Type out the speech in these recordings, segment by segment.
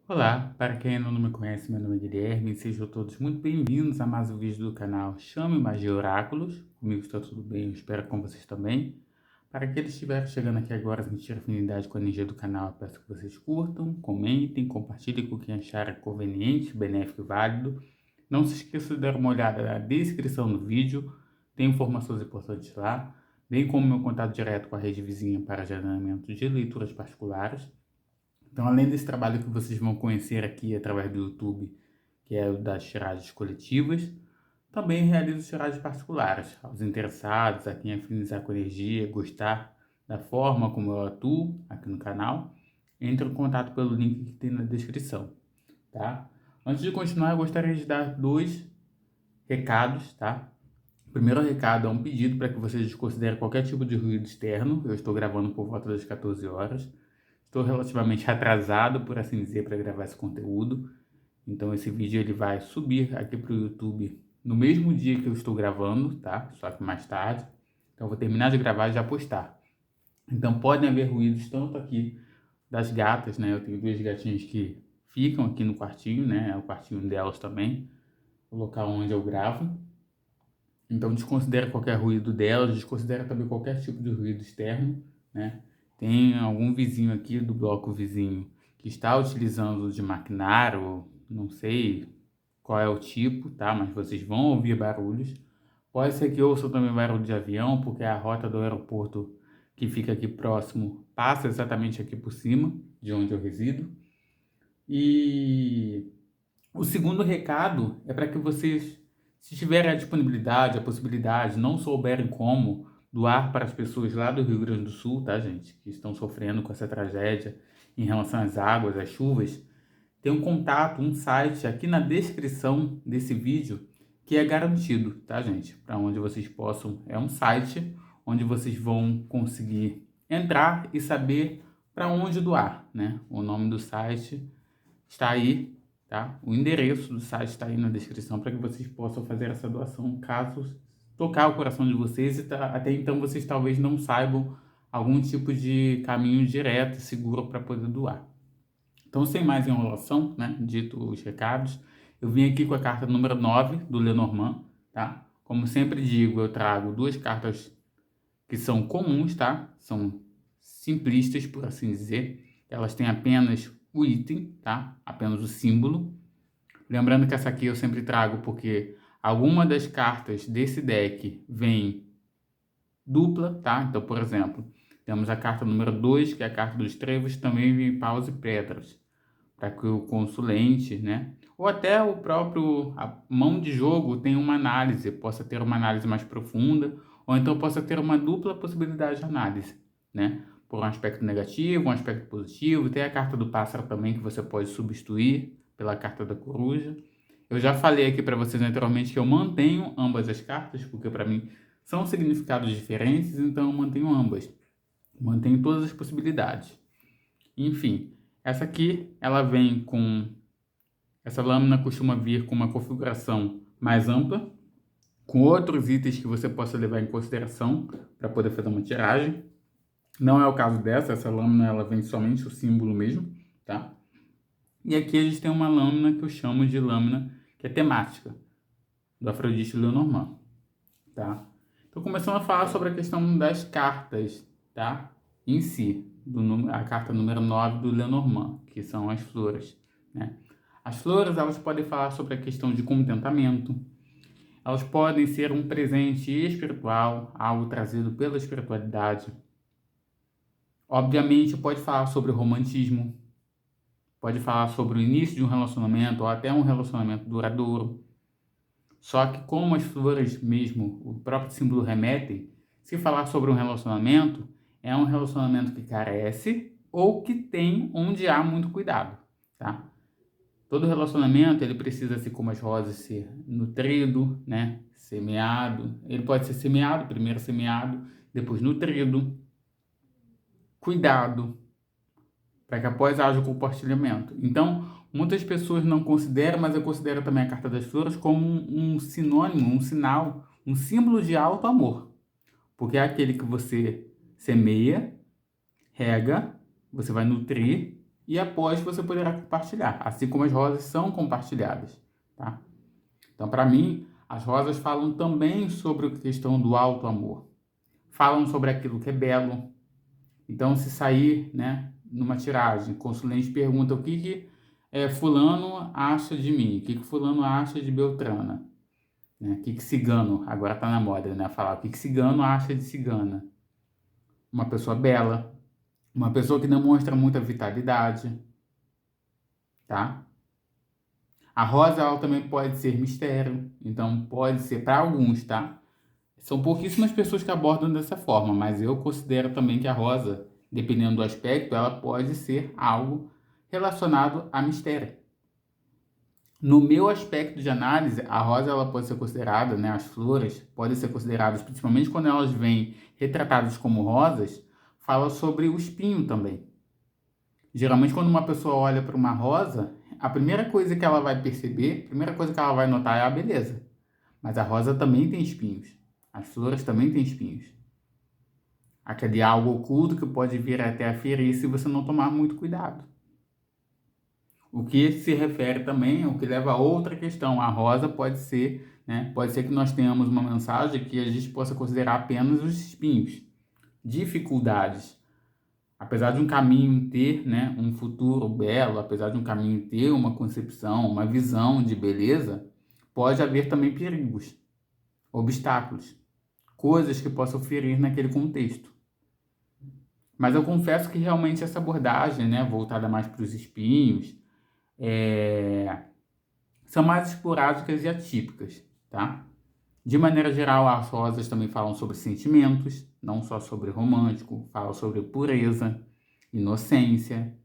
Olá, para quem ainda não me conhece, meu nome é Guilherme e sejam todos muito bem-vindos a mais um vídeo do canal Chame Magia Oráculos. Comigo está tudo bem, eu espero com vocês também. Para aqueles que estiverem chegando aqui agora a sentir afinidade com a energia do canal, eu peço que vocês curtam, comentem, compartilhem com quem achar conveniente, benéfico e válido. Não se esqueça de dar uma olhada na descrição do vídeo, tem informações importantes lá, bem como meu contato direto com a rede vizinha para agendamento de leituras particulares. Então, além desse trabalho que vocês vão conhecer aqui através do YouTube, que é o das tiragens coletivas, também realizo tiragens particulares. Aos interessados, a quem afinizar com energia, gostar da forma como eu atuo aqui no canal, entre em contato pelo link que tem na descrição, tá? Antes de continuar, eu gostaria de dar dois recados, tá? O primeiro recado é um pedido para que vocês desconsiderem qualquer tipo de ruído externo. Eu estou gravando por volta das 14 horas. Estou relativamente atrasado, por assim dizer, para gravar esse conteúdo. Então esse vídeo ele vai subir aqui para o YouTube no mesmo dia que eu estou gravando, tá? Só que mais tarde. Então eu vou terminar de gravar e já postar. Então podem haver ruídos tanto aqui das gatas, né? Eu tenho duas gatinhas que ficam aqui no quartinho, né? É o quartinho delas também, o local onde eu gravo. Então desconsidera qualquer ruído delas, desconsidera também qualquer tipo de ruído externo, né? Tem algum vizinho aqui do bloco vizinho que está utilizando de maquinário, não sei qual é o tipo, tá? Mas vocês vão ouvir barulhos. Pode ser que ouçam também barulho de avião, porque a rota do aeroporto que fica aqui próximo passa exatamente aqui por cima de onde eu resido. E o segundo recado é para que vocês, se tiverem a disponibilidade, a possibilidade, não souberem como, doar para as pessoas lá do Rio Grande do Sul, tá, gente? Que estão sofrendo com essa tragédia em relação às águas, às chuvas. Tem um contato, um site aqui na descrição desse vídeo que é garantido, tá, gente? Para onde vocês possam. É um site onde vocês vão conseguir entrar e saber para onde doar, né? O nome do site está aí, tá? O endereço do site está aí na descrição para que vocês possam fazer essa doação, caso tocar o coração de vocês e até então vocês talvez não saibam algum tipo de caminho direto e seguro para poder doar. Então, sem mais enrolação, né, dito os recados, eu vim aqui com a carta número 9 do Lenormand, tá? Como sempre digo, eu trago duas cartas que são comuns, tá? São simplistas, por assim dizer. Elas têm apenas o item, tá? Apenas o símbolo. Lembrando que essa aqui eu sempre trago porque alguma das cartas desse deck vem dupla, tá? Então, por exemplo, temos a carta número 2, que é a carta dos trevos, também vem paus e pedras, para que o consulente, né? Ou até o próprio a mão de jogo tenha uma análise, possa ter uma análise mais profunda, ou então possa ter uma dupla possibilidade de análise, né? Por um aspecto negativo, um aspecto positivo. Tem a carta do pássaro também que você pode substituir pela carta da coruja. Eu já falei aqui para vocês anteriormente que eu mantenho ambas as cartas, porque para mim são significados diferentes, então eu mantenho ambas. Mantenho todas as possibilidades. Enfim, essa aqui, ela vem com... Essa lâmina costuma vir com uma configuração mais ampla, com outros itens que você possa levar em consideração para poder fazer uma tiragem. Não é o caso dessa, essa lâmina ela vem somente o símbolo mesmo, tá? E aqui a gente tem uma lâmina que eu chamo de lâmina que é temática, do Afrodite Lenormand, tá? Então, começando a falar sobre a questão das cartas, tá? Em si, a carta número 9 do Lenormand, que são as flores, né? As flores, elas podem falar sobre a questão de contentamento, elas podem ser um presente espiritual, algo trazido pela espiritualidade. Obviamente, pode falar sobre o romantismo, pode falar sobre o início de um relacionamento ou até um relacionamento duradouro. Só que como as flores mesmo, o próprio símbolo remetem, se falar sobre um relacionamento, é um relacionamento que carece ou que tem onde há muito cuidado, tá? Todo relacionamento, ele precisa, assim como as rosas, ser nutrido, né? Semeado. Ele pode ser semeado, primeiro semeado, depois nutrido, cuidado, para que após haja o compartilhamento. Então, muitas pessoas não consideram, mas eu considero também a carta das flores como um sinônimo, um sinal, um símbolo de alto amor. Porque é aquele que você semeia, rega, você vai nutrir e após você poderá compartilhar, assim como as rosas são compartilhadas, tá? Então, para mim, as rosas falam também sobre a questão do alto amor. Falam sobre aquilo que é belo. Então, se sair, né, numa tiragem, o consulente pergunta o que fulano acha de mim, o que fulano acha de Beltrana, né? O que cigano, agora tá na moda, né, falar o que cigano acha de cigana. Uma pessoa bela, uma pessoa que demonstra muita vitalidade, tá? A rosa, ela também pode ser mistério, então pode ser para alguns, tá? São pouquíssimas pessoas que abordam dessa forma, mas eu considero também que a rosa, dependendo do aspecto, ela pode ser algo relacionado a mistério. No meu aspecto de análise, a rosa ela pode ser considerada, né, as flores podem ser consideradas, principalmente quando elas vêm retratadas como rosas, fala sobre o espinho também. Geralmente, quando uma pessoa olha para uma rosa, a primeira coisa que ela vai perceber, a primeira coisa que ela vai notar é a beleza. Mas a rosa também tem espinhos. As flores também têm espinhos. Aquele algo oculto que pode vir até a ferir se você não tomar muito cuidado. O que se refere também, o que leva a outra questão. A rosa pode ser, né? Pode ser que nós tenhamos uma mensagem que a gente possa considerar apenas os espinhos, dificuldades. Apesar de um caminho ter, né, um futuro belo, apesar de um caminho ter uma concepção, uma visão de beleza, pode haver também perigos, obstáculos, coisas que possam ferir naquele contexto. Mas eu confesso que realmente essa abordagem, né, voltada mais para os espinhos, são mais esporádicas e atípicas, tá? De maneira geral, as rosas também falam sobre sentimentos, não só sobre romântico, falam sobre pureza, inocência.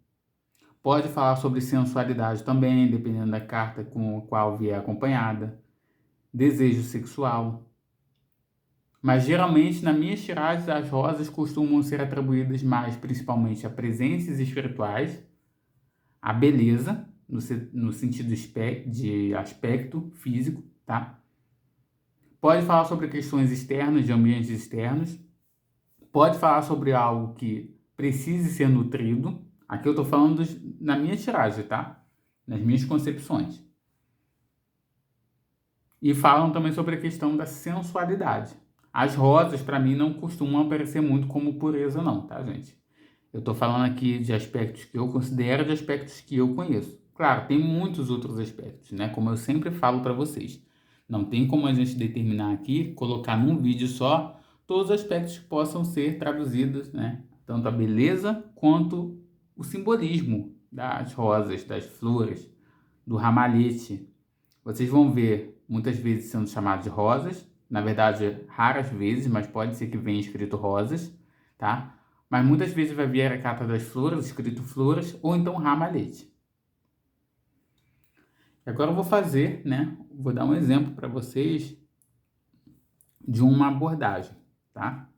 Pode falar sobre sensualidade também, dependendo da carta com a qual vier acompanhada. Desejo sexual. Mas geralmente, nas minhas tiragens, as rosas costumam ser atribuídas mais principalmente a presenças espirituais, a beleza, no sentido de aspecto físico, tá? Pode falar sobre questões externas, de ambientes externos. Pode falar sobre algo que precise ser nutrido. Aqui eu estou falando na minha tiragem, tá? Nas minhas concepções. E falam também sobre a questão da sensualidade. As rosas, para mim, não costumam aparecer muito como pureza, não, tá, gente? Eu estou falando aqui de aspectos que eu considero, de aspectos que eu conheço. Claro, tem muitos outros aspectos, né? Como eu sempre falo para vocês. Não tem como a gente determinar aqui, colocar num vídeo só, todos os aspectos que possam ser traduzidos, né? Tanto a beleza quanto o simbolismo das rosas, das flores, do ramalhete. Vocês vão ver muitas vezes sendo chamado de rosas, na verdade, raras vezes, mas pode ser que venha escrito rosas, tá? Mas muitas vezes vai vir a carta das flores, escrito flores, ou então ramalhete. Agora eu vou fazer, né? Vou dar um exemplo para vocês de uma abordagem, tá?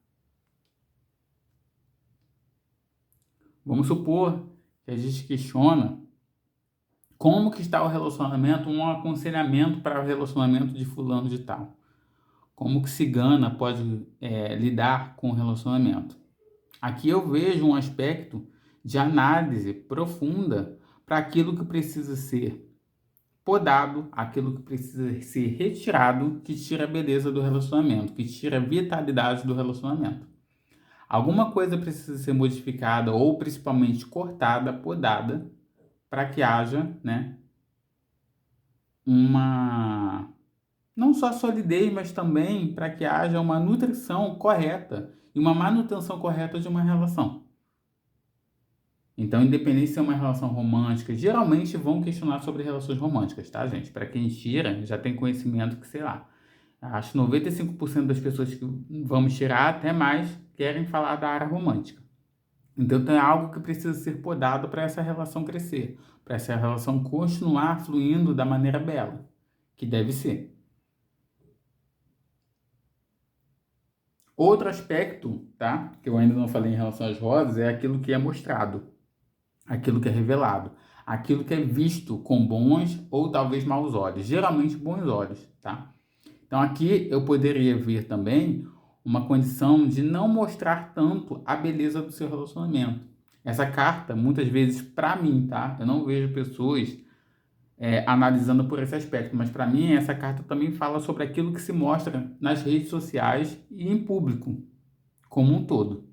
Vamos supor que a gente questiona como que está o relacionamento, um aconselhamento para o relacionamento de fulano de tal. Como que cigana pode lidar com o relacionamento. Aqui eu vejo um aspecto de análise profunda para aquilo que precisa ser podado, aquilo que precisa ser retirado, que tira a beleza do relacionamento, que tira a vitalidade do relacionamento. Alguma coisa precisa ser modificada ou principalmente cortada, podada, para que haja, né, não só solidez, mas também para que haja uma nutrição correta e uma manutenção correta de uma relação. Então, independente se é uma relação romântica, geralmente vão questionar sobre relações românticas, tá, gente? Para quem tira, já tem conhecimento que, sei lá, acho que 95% das pessoas que vamos tirar, até mais, querem falar da área romântica. Então, tem algo que precisa ser podado para essa relação crescer, para essa relação continuar fluindo da maneira bela, que deve ser. Outro aspecto, tá, que eu ainda não falei em relação às rosas, é aquilo que é mostrado, aquilo que é revelado, aquilo que é visto com bons ou talvez maus olhos, geralmente bons olhos, tá? Então aqui eu poderia ver também uma condição de não mostrar tanto a beleza do seu relacionamento. Essa carta, muitas vezes, para mim, tá? Eu não vejo pessoas analisando por esse aspecto, mas para mim essa carta também fala sobre aquilo que se mostra nas redes sociais e em público, como um todo.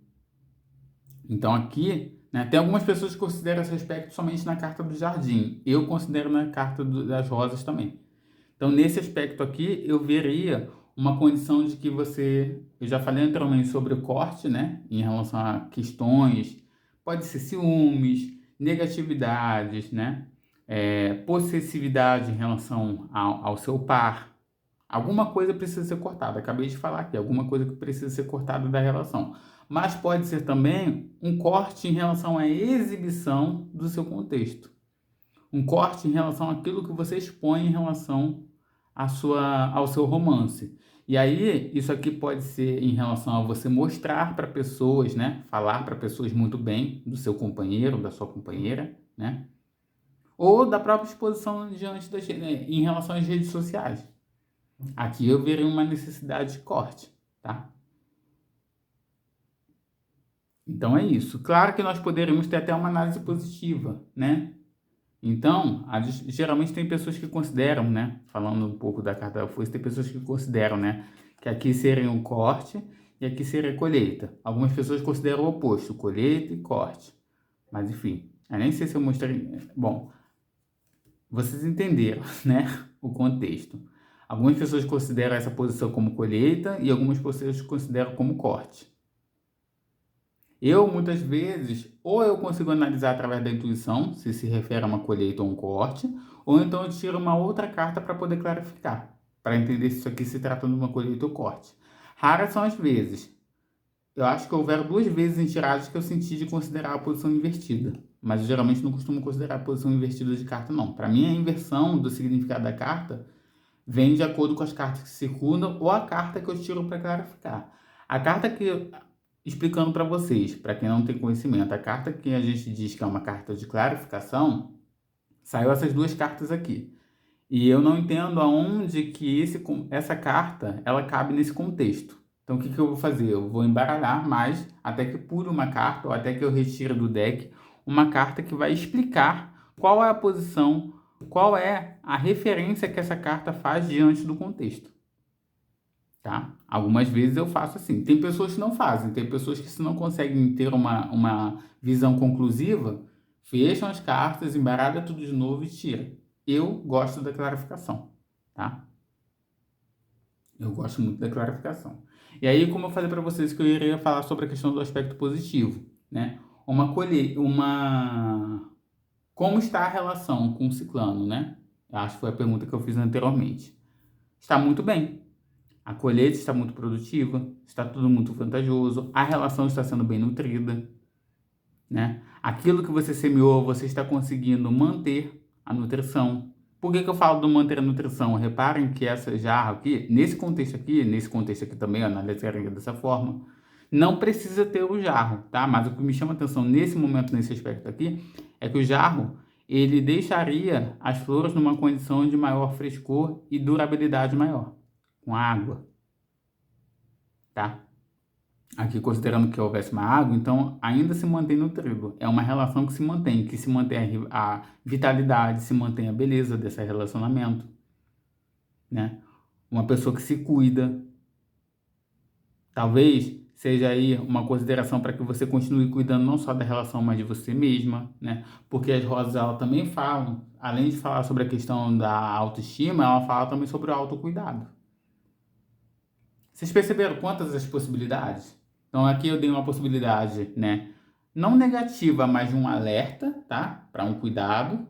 Então aqui, né, tem algumas pessoas que consideram esse aspecto somente na carta do jardim. Eu considero na carta das rosas também. Então nesse aspecto aqui, eu veria uma condição de que você, eu já falei anteriormente sobre o corte, né, em relação a questões, pode ser ciúmes, negatividades, né, possessividade em relação ao seu par. Alguma coisa precisa ser cortada. Acabei de falar aqui, alguma coisa que precisa ser cortada da relação. Mas pode ser também um corte em relação à exibição do seu contexto. Um corte em relação àquilo que você expõe em relação ao seu romance. E aí, isso aqui pode ser em relação a você mostrar para pessoas, né? Falar para pessoas muito bem do seu companheiro, da sua companheira, né? Ou da própria exposição diante em relação às redes sociais. Aqui eu veria uma necessidade de corte, tá? Então é isso. Claro que nós poderíamos ter até uma análise positiva, né? Então, geralmente tem pessoas que consideram, né? Falando um pouco da carta da foice, tem pessoas que consideram, né? Que aqui seria um corte e aqui seria colheita. Algumas pessoas consideram o oposto, colheita e corte. Mas enfim, eu nem sei se eu mostrei. Bom, vocês entenderam, né? O contexto. Algumas pessoas consideram essa posição como colheita e algumas pessoas consideram como corte. Eu, muitas vezes, ou eu consigo analisar através da intuição, se refere a uma colheita ou um corte, ou então eu tiro uma outra carta para poder clarificar, para entender se isso aqui se trata de uma colheita ou corte. Raras são as vezes. Eu acho que houveram 2 vezes em tiradas que eu senti de considerar a posição invertida, mas eu geralmente não costumo considerar a posição invertida de carta, não. Para mim, a inversão do significado da carta vem de acordo com as cartas que circundam ou a carta que eu tiro para clarificar. A carta que explicando para vocês, para quem não tem conhecimento, a carta que a gente diz que é uma carta de clarificação, saiu essas 2 cartas aqui. E eu não entendo aonde que essa carta ela cabe nesse contexto. Então o que eu vou fazer? Eu vou embaralhar mais até que pule uma carta ou até que eu retire do deck uma carta que vai explicar qual é a posição, qual é a referência que essa carta faz diante do contexto. Tá? Algumas vezes eu faço assim. Tem pessoas que não fazem, tem pessoas que se não conseguem ter uma visão conclusiva, fecham as cartas, embaralha tudo de novo e tira. Eu gosto da clarificação, tá? Eu gosto muito da clarificação. E aí, como eu falei para vocês que eu iria falar sobre a questão do aspecto positivo, né? Como está a relação com o ciclano, né? Acho que foi a pergunta que eu fiz anteriormente. Está muito bem. A colheita está muito produtiva, está tudo muito vantajoso, a relação está sendo bem nutrida, né? Aquilo que você semeou, você está conseguindo manter a nutrição. Por que eu falo do manter a nutrição? Reparem que essa jarra aqui, nesse contexto aqui também, eu analisaria dessa forma, não precisa ter o jarro, tá? Mas o que me chama a atenção nesse momento, nesse aspecto aqui, é que o jarro, ele deixaria as flores numa condição de maior frescor e durabilidade maior, com água, tá? Aqui considerando que houvesse uma água, então ainda se mantém nutrido. É uma relação que se mantém a vitalidade, se mantém a beleza desse relacionamento, né? Uma pessoa que se cuida. Talvez seja aí uma consideração para que você continue cuidando não só da relação, mas de você mesma, né? Porque as rosas, elas também falam, além de falar sobre a questão da autoestima, ela fala também sobre o autocuidado. Vocês perceberam quantas as possibilidades? Então aqui eu dei uma possibilidade, né? Não negativa, mas de um alerta, tá? Para um cuidado.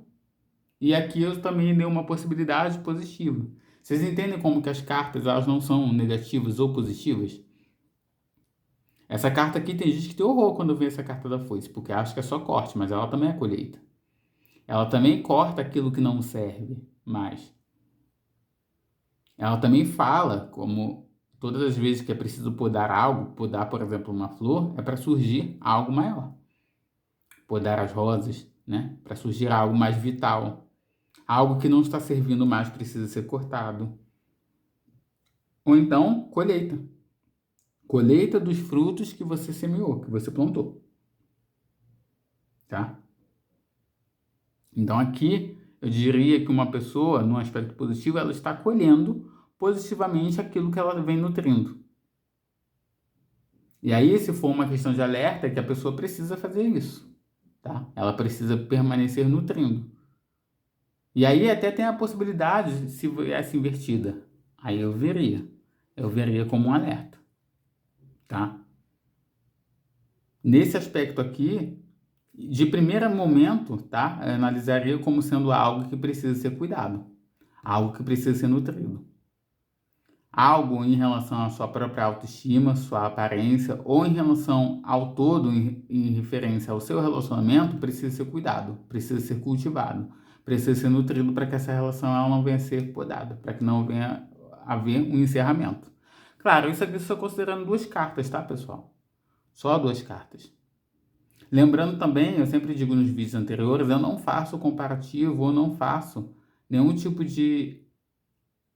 E aqui eu também dei uma possibilidade positiva. Vocês entendem como que as cartas, elas não são negativas ou positivas? Essa carta aqui tem gente que tem horror quando vê essa carta da foice, porque acha que é só corte, mas ela também é colheita. Ela também corta aquilo que não serve mais. Ela também fala como todas as vezes que é preciso podar algo, podar, por exemplo, uma flor, é para surgir algo maior. Podar as rosas, né? Para surgir algo mais vital. Algo que não está servindo mais precisa ser cortado. Ou então, colheita. Colheita dos frutos que você semeou, que você plantou. tá? Então aqui eu diria que uma pessoa, num aspecto positivo, ela está colhendo positivamente aquilo que ela vem nutrindo. E aí, se for uma questão de alerta, é que a pessoa precisa fazer isso, tá? Ela precisa permanecer nutrindo. E aí até tem a possibilidade, de se essa invertida, aí eu veria como um alerta, tá? Nesse aspecto aqui, de primeiro momento, tá? Eu analisaria como sendo algo que precisa ser cuidado, algo que precisa ser nutrido. Algo em relação à sua própria autoestima, sua aparência, ou em relação ao todo, em referência ao seu relacionamento, precisa ser cuidado, precisa ser cultivado, precisa ser nutrido para que essa relação ela não venha a ser podada, para que não venha a haver um encerramento. Claro, isso aqui eu estou considerando 2 cartas, tá, pessoal? Só 2 cartas. Lembrando também, eu sempre digo nos vídeos anteriores, eu não faço comparativo ou não faço nenhum tipo de...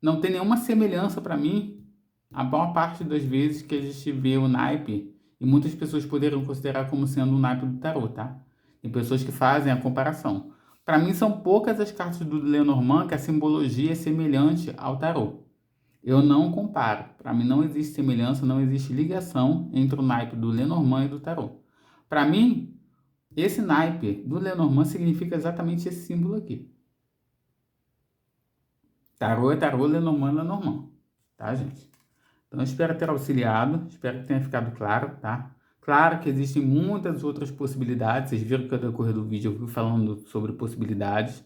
Não tem nenhuma semelhança para mim a maior parte das vezes que a gente vê o naipe, e muitas pessoas poderiam considerar como sendo o naipe do tarô, tá? Tem pessoas que fazem a comparação. Para mim, são poucas as cartas do Lenormand que a simbologia é semelhante ao tarô. Eu não comparo. Para mim, não existe semelhança, não existe ligação entre o naipe do Lenormand e do tarô. Para mim, esse naipe do Lenormand significa exatamente esse símbolo aqui. Tarô é tarô, Lenormand é Lenormand. Tá, gente? Então, espero ter auxiliado, espero que tenha ficado claro, tá? Claro que existem muitas outras possibilidades, vocês viram que ao decorrer do vídeo eu fui falando sobre possibilidades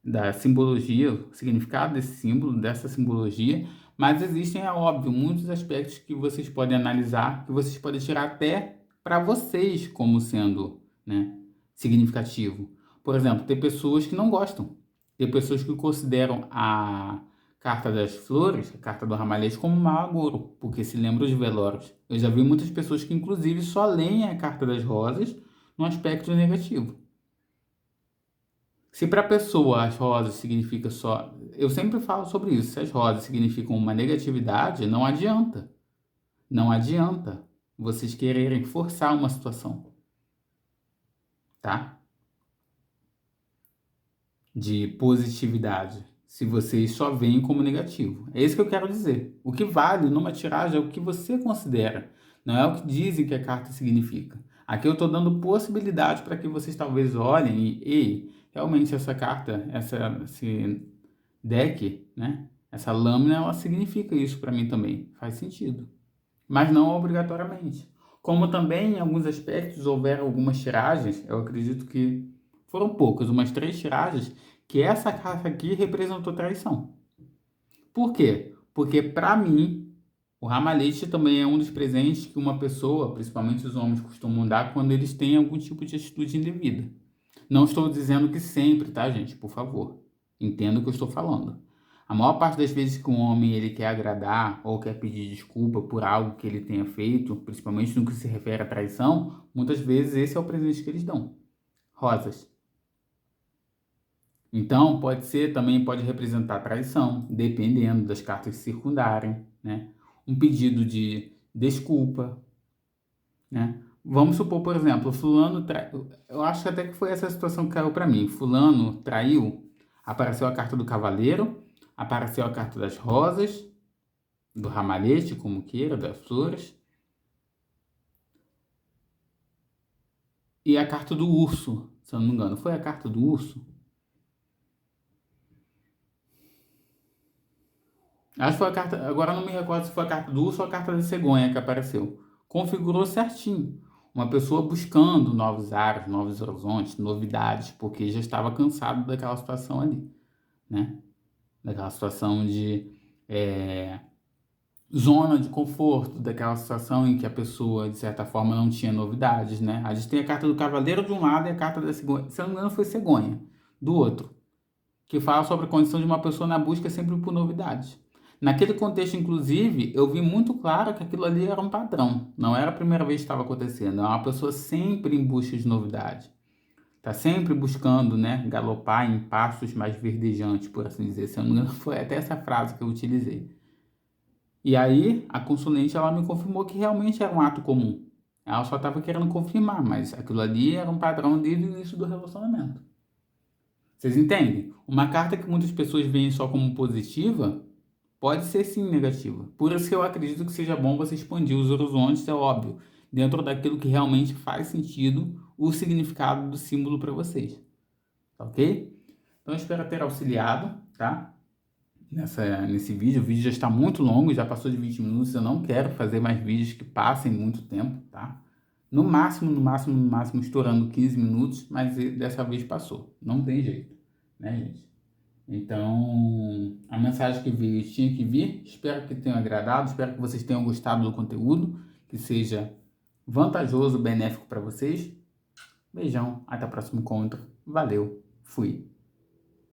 da simbologia, o significado desse símbolo, dessa simbologia, mas existem, é óbvio, muitos aspectos que vocês podem analisar, que vocês podem tirar até para vocês como sendo, né, significativo. Por exemplo, tem pessoas que não gostam, tem pessoas que consideram a carta das flores, a carta do ramalhete, como mau agouro, porque se lembram de velórios. Eu já vi muitas pessoas que, inclusive, só leem a carta das rosas no aspecto negativo. Se para a pessoa as rosas significa só... Eu sempre falo sobre isso. Se as rosas significam uma negatividade, não adianta. Não adianta vocês quererem forçar uma situação, tá? De positividade, se vocês só veem como negativo. É isso que eu quero dizer. O que vale numa tiragem é o que você considera, não é o que dizem que a carta significa. Aqui eu estou dando possibilidade para que vocês talvez olhem e, ei, realmente essa carta, esse deck, né? Essa lâmina, ela significa isso para mim também. Faz sentido. Mas não obrigatoriamente. Como também em alguns aspectos houveram algumas tiragens, eu acredito que foram poucas, umas 3 tiragens, que essa carta aqui representou traição. Por quê? Porque para mim, o ramalhete também é um dos presentes que uma pessoa, principalmente os homens, costumam dar quando eles têm algum tipo de atitude indevida. Não estou dizendo que sempre, tá, gente? Por favor. Entenda o que eu estou falando. A maior parte das vezes que um homem ele quer agradar ou quer pedir desculpa por algo que ele tenha feito, principalmente no que se refere à traição, muitas vezes esse é o presente que eles dão. Rosas. Então, pode ser, também pode representar traição, dependendo das cartas circundarem, né? Um pedido de desculpa, né? Vamos supor, por exemplo, fulano eu acho até que foi essa situação que caiu para mim. Fulano traiu, apareceu a carta do cavaleiro, apareceu a carta das rosas, do ramalhete, como queira, das flores, e a carta do urso, se eu não me engano. Foi a carta do urso? Acho que foi a carta, agora não me recordo se foi a carta do urso ou a carta da cegonha que apareceu. Configurou certinho. Uma pessoa buscando novos ares, novos horizontes, novidades, porque já estava cansado daquela situação ali, né? Daquela situação de zona de conforto, daquela situação em que a pessoa, de certa forma, não tinha novidades, né? A gente tem a carta do cavaleiro de um lado e a carta da cegonha, se eu não me engano foi cegonha, do outro, que fala sobre a condição de uma pessoa na busca sempre por novidades. Naquele contexto, inclusive, eu vi muito claro que aquilo ali era um padrão. Não era a primeira vez que estava acontecendo. É uma pessoa sempre em busca de novidade. Está sempre buscando, né, galopar em pastos mais verdejantes, por assim dizer. Se eu não me engano, foi até essa frase que eu utilizei. E aí, a consulente ela me confirmou que realmente era um ato comum. Ela só estava querendo confirmar, mas aquilo ali era um padrão desde o início do relacionamento. Vocês entendem? Uma carta que muitas pessoas veem só como positiva pode ser sim negativa. Por isso que eu acredito que seja bom você expandir os horizontes, é óbvio, dentro daquilo que realmente faz sentido o significado do símbolo para vocês. Tá ok? Então eu espero ter auxiliado, tá? Nesse vídeo. O vídeo já está muito longo, já passou de 20 minutos. Eu não quero fazer mais vídeos que passem muito tempo, tá? No máximo, no máximo, no máximo, estourando 15 minutos, mas dessa vez passou. Não tem jeito, né, gente? Então, a mensagem que veio tinha que vir. Espero que tenha agradado, espero que vocês tenham gostado do conteúdo, que seja vantajoso, benéfico para vocês. Beijão, até o próximo encontro. Valeu, fui.